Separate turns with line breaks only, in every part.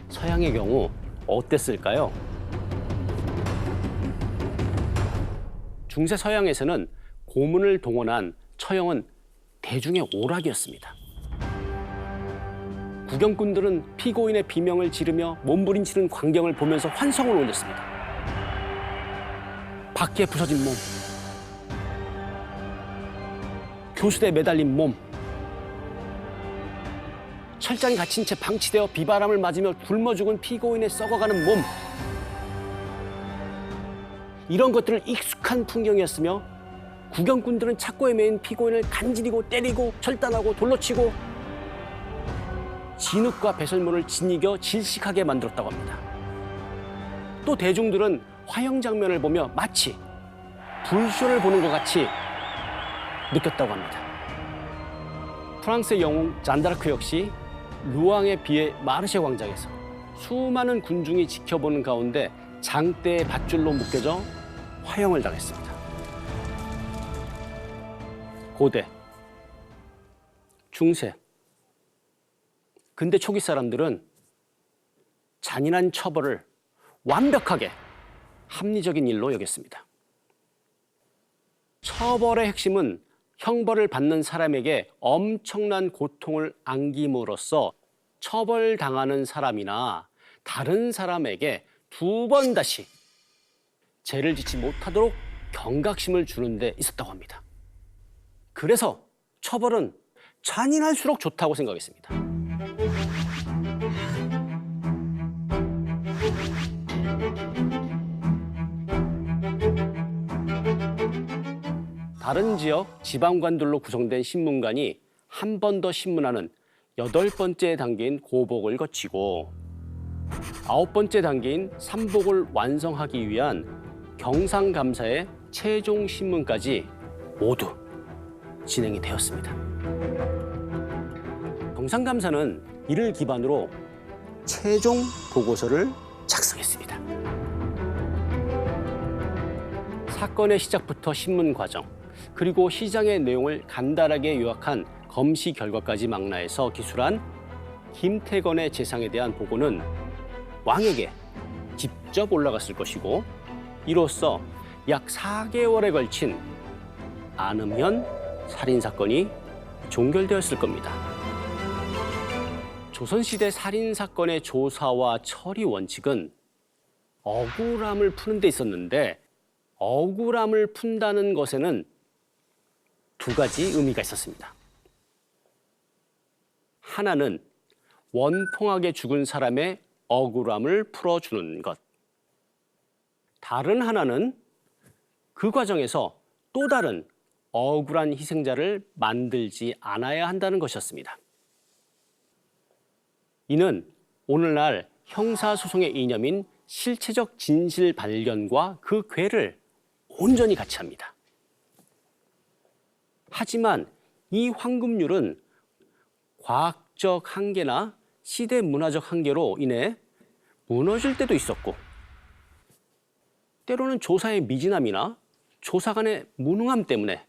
서양의 경우 어땠을까요? 중세 서양에서는 고문을 동원한 처형은 대중의 오락이었습니다. 구경꾼들은 피고인의 비명을 지르며 몸부림치는 광경을 보면서 환성을 올렸습니다. 바퀴에 부서진 몸, 교수대에 매달린 몸, 철장에 갇힌 채 방치되어 비바람을 맞으며 굶어 죽은 피고인의 썩어가는 몸. 이런 것들을 익숙한 풍경이었으며 구경꾼들은 착고에 매인 피고인을 간지리고 때리고 절단하고 돌로 치고 진흙과 배설물을 짓이겨 질식하게 만들었다고 합니다. 또 대중들은 화형 장면을 보며 마치 불쇼를 보는 것 같이 느꼈다고 합니다. 프랑스의 영웅 잔다르크 역시 루앙의 비의 마르쉐 광장에서 수많은 군중이 지켜보는 가운데 장대의 밧줄로 묶여져 화형을 당했습니다. 고대, 중세, 근대 초기 사람들은 잔인한 처벌을 완벽하게 합리적인 일로 여겼습니다. 처벌의 핵심은 형벌을 받는 사람에게 엄청난 고통을 안김으로써 처벌당하는 사람이나 다른 사람에게 두 번 다시 죄를 짓지 못하도록 경각심을 주는 데 있었다고 합니다. 그래서 처벌은 잔인할수록 좋다고 생각했습니다. 다른 지역 지방관들로 구성된 신문관이 한 번 더 신문하는 8번째 단계인 고복을 거치고 9번째 단계인 삼복을 완성하기 위한 경상감사의 최종 신문까지 모두 진행이 되었습니다. 경상감사는 이를 기반으로 최종 보고서를 작성했습니다. 사건의 시작부터 신문 과정, 그리고 시장의 내용을 간단하게 요약한 검시 결과까지 망라해서 기술한 김태건의 재상에 대한 보고는 왕에게 직접 올라갔을 것이고, 이로써 약 4개월에 걸친 안음현 살인사건이 종결되었을 겁니다. 조선시대 살인사건의 조사와 처리 원칙은 억울함을 푸는 데 있었는데, 억울함을 푼다는 것에는 두 가지 의미가 있었습니다. 하나는 원통하게 죽은 사람의 억울함을 풀어주는 것. 다른 하나는 그 과정에서 또 다른 억울한 희생자를 만들지 않아야 한다는 것이었습니다. 이는 오늘날 형사소송의 이념인 실체적 진실 발견과 그 궤를 온전히 같이 합니다. 하지만 이 황금률은 과학적 한계나 시대 문화적 한계로 인해 무너질 때도 있었고, 때로는 조사의 미진함이나 조사관의 무능함 때문에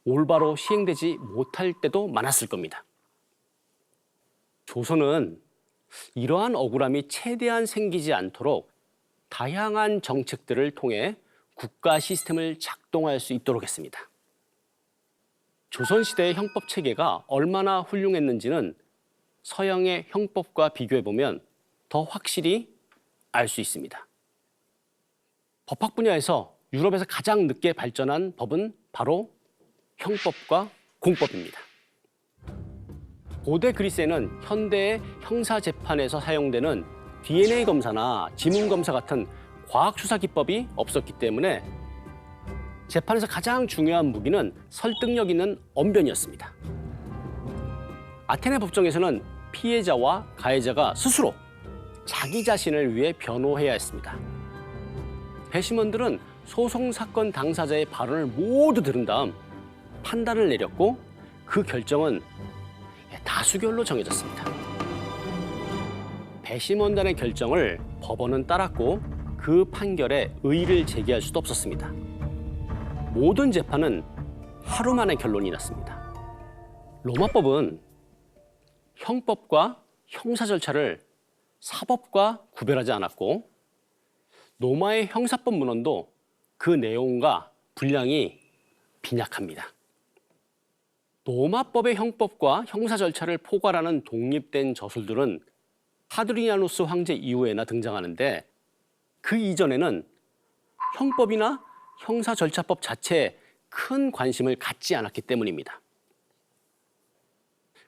올바로 시행되지 못할 때도 많았을 겁니다. 조선은 이러한 억울함이 최대한 생기지 않도록 다양한 정책들을 통해 국가 시스템을 작동할 수 있도록 했습니다. 조선시대의 형법 체계가 얼마나 훌륭했는지는 서양의 형법과 비교해보면 더 확실히 알 수 있습니다. 법학 분야에서 유럽에서 가장 늦게 발전한 법은 바로 형법과 공법입니다. 고대 그리스에는 현대의 형사재판에서 사용되는 DNA 검사나 지문 검사 같은 과학 수사 기법이 없었기 때문에 재판에서 가장 중요한 무기는 설득력 있는 언변이었습니다. 아테네 법정에서는 피해자와 가해자가 스스로 자기 자신을 위해 변호해야 했습니다. 배심원들은 소송 사건 당사자의 발언을 모두 들은 다음 판단을 내렸고, 그 결정은 다수결로 정해졌습니다. 배심원단의 결정을 법원은 따랐고, 그 판결에 의의를 제기할 수도 없었습니다. 모든 재판은 하루 만에 결론이 났습니다. 로마법은 형법과 형사 절차를 사법과 구별하지 않았고 로마의 형사법 문헌도 그 내용과 분량이 빈약합니다. 로마법의 형법과 형사 절차를 포괄하는 독립된 저술들은 하드리아누스 황제 이후에나 등장하는데 그 이전에는 형법이나 형사 절차법 자체에 큰 관심을 갖지 않았기 때문입니다.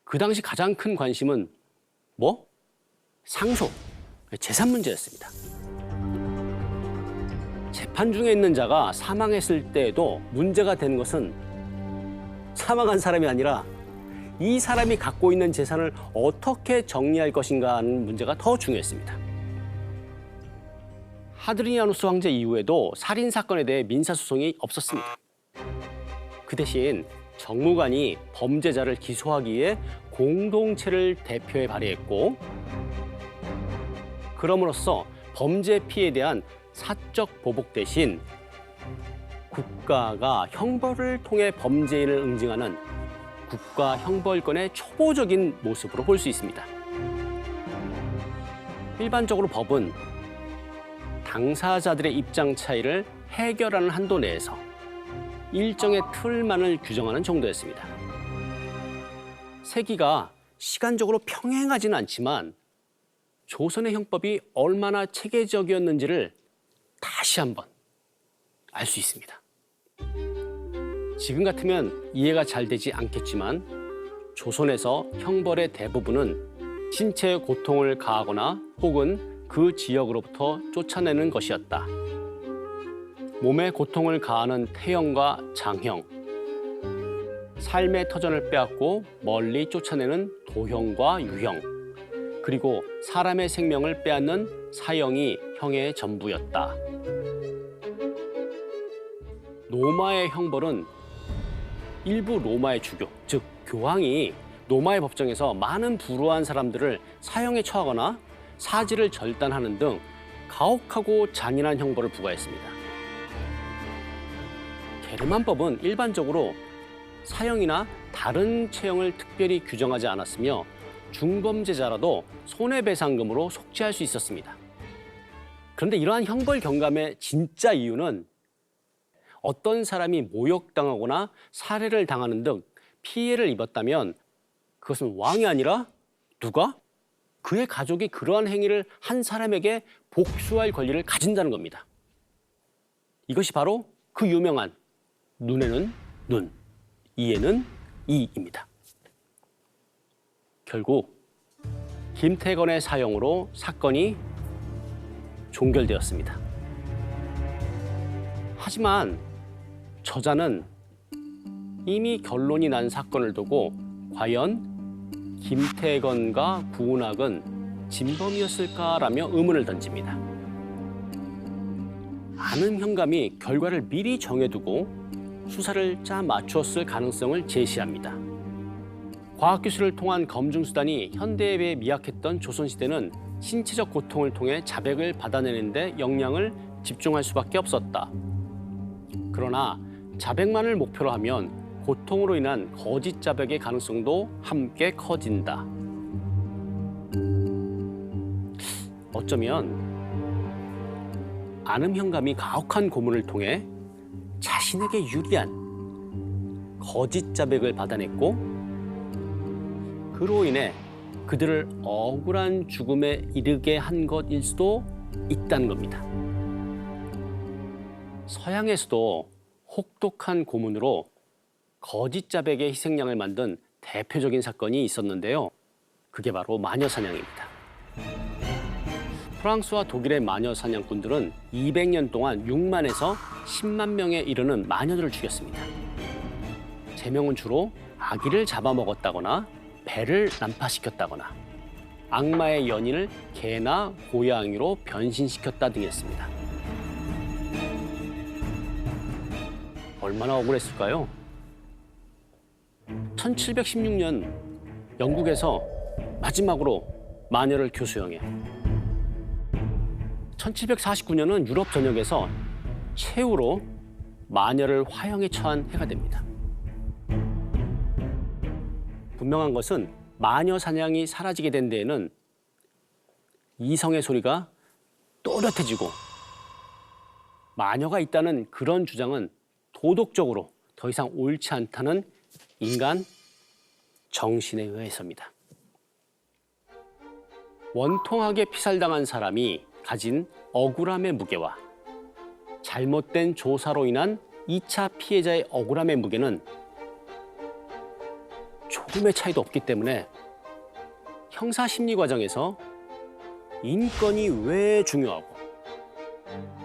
그 당시 가장 큰 관심은 상소, 재산 문제였습니다. 재판 중에 있는 자가 사망했을 때에도 문제가 되는 것은 사망한 사람이 아니라 이 사람이 갖고 있는 재산을 어떻게 정리할 것인가 하는 문제가 더 중요했습니다. 하드리아누스 황제 이후에도 살인 사건에 대해 민사소송이 없었습니다. 그 대신 정무관이 범죄자를 기소하기 위해 공동체를 대표해 발의했고 그럼으로써 범죄 피해에 대한 사적 보복 대신 국가가 형벌을 통해 범죄인을 응징하는 국가 형벌권의 초보적인 모습으로 볼 수 있습니다. 일반적으로 법은 당사자들의 입장 차이를 해결하는 한도 내에서 일정의 틀만을 규정하는 정도였습니다. 세기가 시간적으로 평행하지는 않지만 조선의 형법이 얼마나 체계적이었는지를 다시 한번 알 수 있습니다. 지금 같으면 이해가 잘 되지 않겠지만 조선에서 형벌의 대부분은 신체의 고통을 가하거나 혹은 그 지역으로부터 쫓아내는 것이었다. 몸에 고통을 가하는 태형과 장형, 삶의 터전을 빼앗고 멀리 쫓아내는 도형과 유형, 그리고 사람의 생명을 빼앗는 사형이 형의 전부였다. 로마의 형벌은 일부 로마의 주교, 즉 교황이 로마의 법정에서 많은 불우한 사람들을 사형에 처하거나 사지를 절단하는 등 가혹하고 잔인한 형벌을 부과했습니다. 게르만법은 일반적으로 사형이나 다른 체형을 특별히 규정하지 않았으며 중범죄자라도 손해배상금으로 속죄할 수 있었습니다. 그런데 이러한 형벌 경감의 진짜 이유는 어떤 사람이 모욕당하거나 살해를 당하는 등 피해를 입었다면 그것은 왕이 아니라 누가? 그의 가족이 그러한 행위를 한 사람에게 복수할 권리를 가진다는 겁니다. 이것이 바로 그 유명한 눈에는 눈, 이에는 이입니다. 결국 김태건의 사형으로 사건이 종결되었습니다. 하지만 저자는 이미 결론이 난 사건을 두고 과연 김태건과 구은학은 진범이었을까라며 의문을 던집니다. 아는 형감이 결과를 미리 정해두고 수사를 짜 맞추었을 가능성을 제시합니다. 과학기술을 통한 검증수단이 현대에 비해 미약했던 조선시대는 신체적 고통을 통해 자백을 받아내는 데 역량을 집중할 수밖에 없었다. 그러나 자백만을 목표로 하면 고통으로 인한 거짓 자백의 가능성도 함께 커진다. 어쩌면 아는 형감이 가혹한 고문을 통해 자신에게 유리한 거짓 자백을 받아냈고 그로 인해 그들을 억울한 죽음에 이르게 한 것일 수도 있다는 겁니다. 서양에서도 혹독한 고문으로 거짓 자백의 희생양을 만든 대표적인 사건이 있었는데요. 그게 바로 마녀사냥입니다. 프랑스와 독일의 마녀사냥꾼들은 200년 동안 6만에서 10만 명에 이르는 마녀들을 죽였습니다. 제명은 주로 아기를 잡아먹었다거나 배를 난파시켰다거나 악마의 연인을 개나 고양이로 변신시켰다 등이었습니다. 얼마나 억울했을까요? 1716년 영국에서 마지막으로 마녀를 교수형에 1749년은 유럽 전역에서 최후로 마녀를 화형에 처한 해가 됩니다. 분명한 것은 마녀 사냥이 사라지게 된 데에는 이성의 소리가 또렷해지고 마녀가 있다는 그런 주장은 도덕적으로 더 이상 옳지 않다는 인간 정신에 의해서입니다. 원통하게 피살당한 사람이 가진 억울함의 무게와 잘못된 조사로 인한 2차 피해자의 억울함의 무게는 조금의 차이도 없기 때문에 형사 심리 과정에서 인권이 왜 중요하고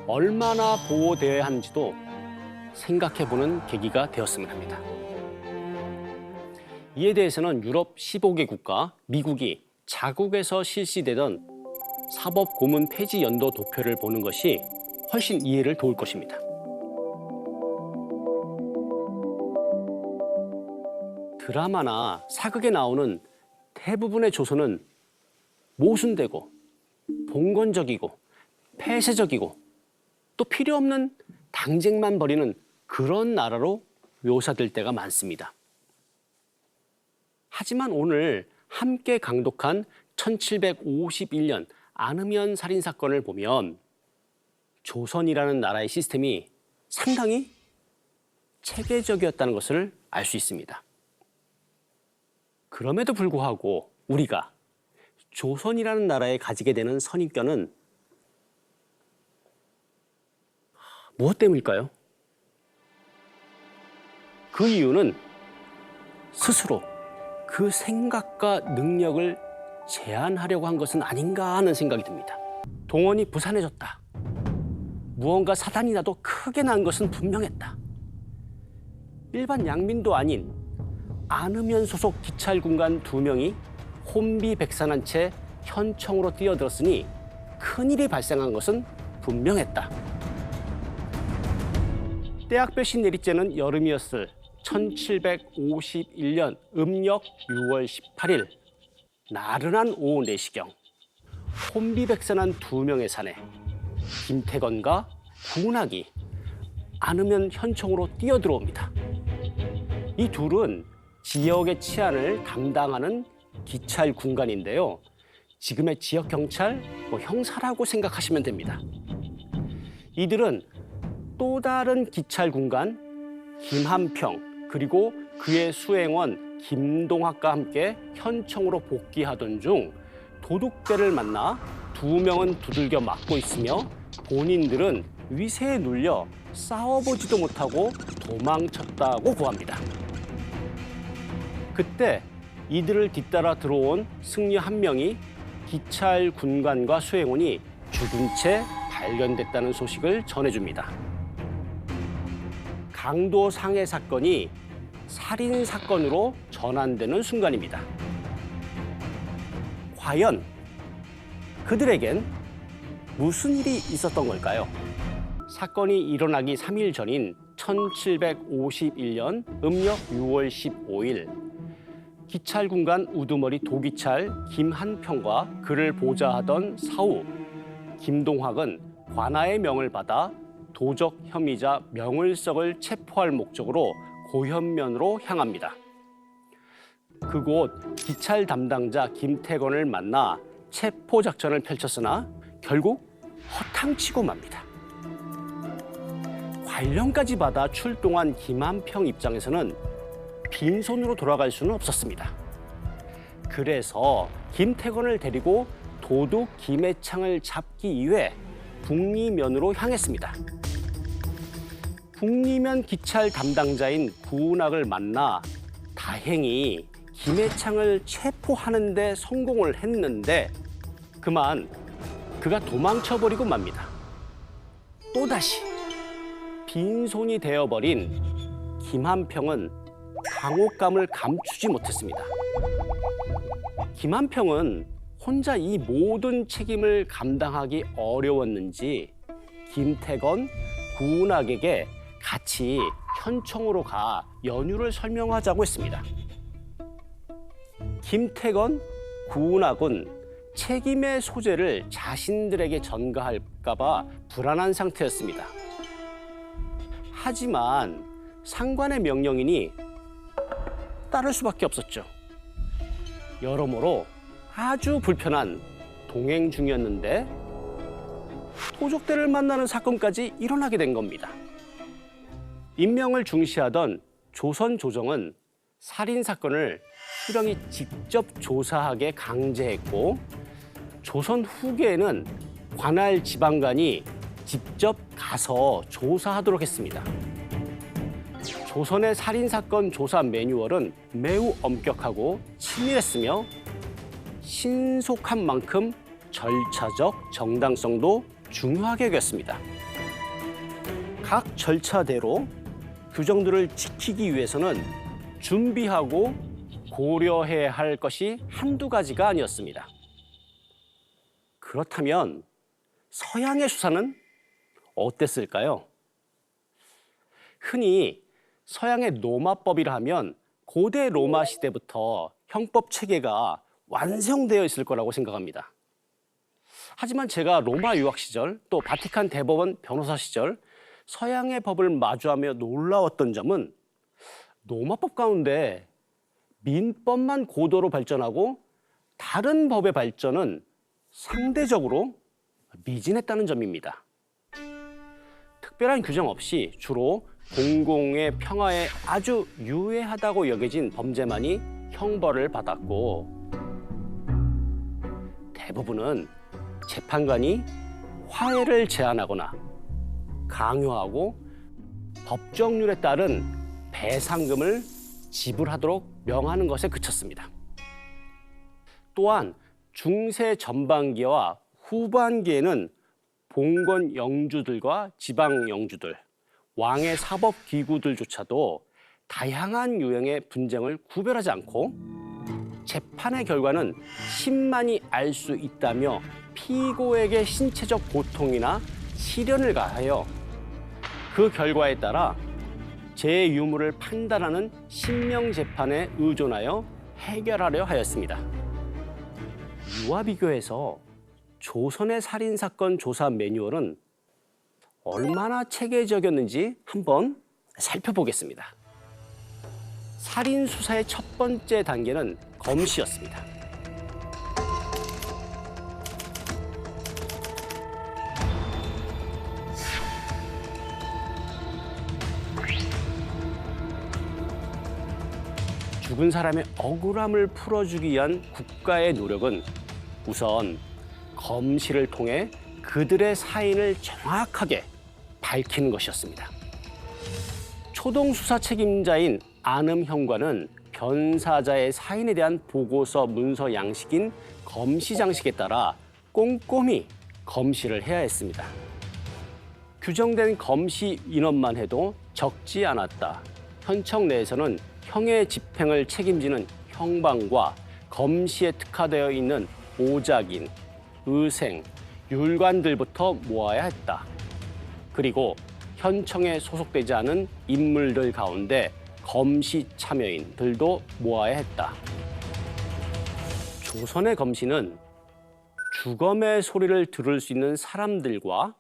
얼마나 보호되어야 하는지도 생각해보는 계기가 되었으면 합니다. 이에 대해서는 유럽 15개국과 미국이 자국에서 실시되던 사법 고문 폐지 연도 도표를 보는 것이 훨씬 이해를 도울 것입니다. 드라마나 사극에 나오는 대부분의 조선은 모순되고 봉건적이고 폐쇄적이고 또 필요 없는 당쟁만 벌이는 그런 나라로 묘사될 때가 많습니다. 하지만 오늘 함께 강독한 1751년 안흠연 살인 사건을 보면 조선이라는 나라의 시스템이 상당히 체계적이었다는 것을 알 수 있습니다. 그럼에도 불구하고 우리가 조선이라는 나라에 가지게 되는 선입견은 무엇 때문일까요? 그 이유는 스스로 그 생각과 능력을 제한하려고 한 것은 아닌가 하는 생각이 듭니다. 동원이 부산해졌다. 무언가 사단이 나도 크게 난 것은 분명했다. 일반 양민도 아닌 안흠연 소속 기찰군관 2명이 혼비백산한 채 현청으로 뛰어들었으니 큰일이 발생한 것은 분명했다. 떼약볕이 내리쬐는 여름이었을 1751년 음력 6월 18일 나른한 오후 4시경 혼비백산한 2명의 사내 김태건과 구은학이 안흠연 현청으로 뛰어들어옵니다. 이 둘은 지역의 치안을 담당하는 기찰 군관인데요. 지금의 지역 경찰, 형사라고 생각하시면 됩니다. 이들은 또 다른 기찰 군관 김한평 그리고 그의 수행원 김동학과 함께 현청으로 복귀하던 중 도둑배를 만나 2명은 두들겨 맞고 있으며 본인들은 위세에 눌려 싸워보지도 못하고 도망쳤다고 고합니다. 그때 이들을 뒤따라 들어온 승려 1명이 기찰 군관과 수행원이 죽은 채 발견됐다는 소식을 전해줍니다. 강도 상해 사건이 살인 사건으로 전환되는 순간입니다. 과연 그들에겐 무슨 일이 있었던 걸까요? 사건이 일어나기 3일 전인 1751년 음력 6월 15일 기찰군관 우두머리 도기찰 김한평과 그를 보좌하던 사우 김동학은 관아의 명을 받아 도적 혐의자 명을석을 체포할 목적으로 고현면으로 향합니다. 그곳 기찰 담당자 김태건을 만나 체포 작전을 펼쳤으나 결국 허탕치고 맙니다. 관령까지 받아 출동한 김한평 입장에서는 빈손으로 돌아갈 수는 없었습니다. 그래서 김태건을 데리고 도둑 김해창을 잡기 위해 북리면으로 향했습니다. 북리면 기찰 담당자인 구은학을 만나 다행히 김해창을 체포하는 데 성공을 했는데 그만 그가 도망쳐버리고 맙니다. 또다시 빈손이 되어버린 김한평은 당혹감을 감추지 못했습니다. 김한평은 혼자 이 모든 책임을 감당하기 어려웠는지 김태건, 구은학에게 같이 현청으로 가 연유를 설명하자고 했습니다. 김태건, 구은학은 책임의 소재를 자신들에게 전가할까 될까봐 불안한 상태였습니다. 하지만 상관의 명령이니 따를 수밖에 없었죠. 여러모로 아주 불편한 동행 중이었는데 토족대를 만나는 사건까지 일어나게 된 겁니다. 인명을 중시하던 조선 조정은 살인 사건을 수령이 직접 조사하게 강제했고, 조선 후기에는 관할 지방관이 직접 가서 조사하도록 했습니다. 조선의 살인사건 조사 매뉴얼은 매우 엄격하고 치밀했으며 신속한 만큼 절차적 정당성도 중요하게 여겼습니다. 각 절차대로 규정들을 지키기 위해서는 준비하고 고려해야 할 것이 한두 가지가 아니었습니다. 그렇다면 서양의 수사는 어땠을까요? 흔히 서양의 로마법이라 하면 고대 로마 시대부터 형법 체계가 완성되어 있을 거라고 생각합니다. 하지만 제가 로마 유학 시절, 또 바티칸 대법원 변호사 시절 서양의 법을 마주하며 놀라웠던 점은 로마법 가운데 민법만 고도로 발전하고 다른 법의 발전은 상대적으로 미진했다는 점입니다. 특별한 규정 없이 주로 공공의 평화에 아주 유해하다고 여겨진 범죄만이 형벌을 받았고, 대부분은 재판관이 화해를 제안하거나 강요하고 법정률에 따른 배상금을 지불하도록 명하는 것에 그쳤습니다. 또한 중세 전반기와 후반기에는 봉건 영주들과 지방 영주들, 왕의 사법 기구들조차도 다양한 유형의 분쟁을 구별하지 않고 재판의 결과는 신만이 알 수 있다며 피고에게 신체적 고통이나 시련을 가하여 그 결과에 따라 제 유무를 판단하는 신명재판에 의존하여 해결하려 하였습니다. 이와 비교해서 조선의 살인사건 조사 매뉴얼은 얼마나 체계적이었는지 한번 살펴보겠습니다. 살인 수사의 첫 번째 단계는 검시였습니다. 죽은 사람의 억울함을 풀어주기 위한 국가의 노력은 우선 검시를 통해 그들의 사인을 정확하게 밝히는 것이었습니다. 초동 수사 책임자인 안음형관은 변사자의 사인에 대한 보고서 문서 양식인 검시 장식에 따라 꼼꼼히 검시를 해야 했습니다. 규정된 검시 인원만 해도 적지 않았다. 현청 내에서는 형의 집행을 책임지는 형방과 검시에 특화되어 있는 오작인, 의생, 율관들부터 모아야 했다. 그리고 현청에 소속되지 않은 인물들 가운데 검시 참여인들도 모아야 했다. 조선의 검시는 주검의 소리를 들을 수 있는 사람들과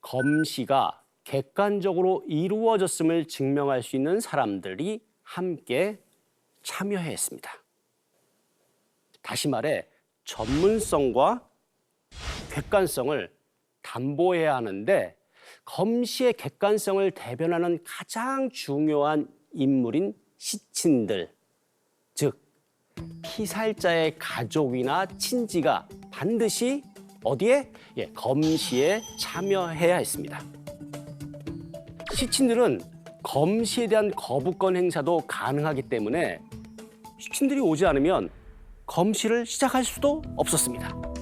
검시가 객관적으로 이루어졌음을 증명할 수 있는 사람들이 함께 참여해야 했습니다. 다시 말해 전문성과 객관성을 담보해야 하는데, 검시의 객관성을 대변하는 가장 중요한 인물인 시친들, 즉 피살자의 가족이나 친지가 반드시 어디에? 검시에 참여해야 했습니다. 시친들은 검시에 대한 거부권 행사도 가능하기 때문에 시친들이 오지 않으면 검시를 시작할 수도 없었습니다.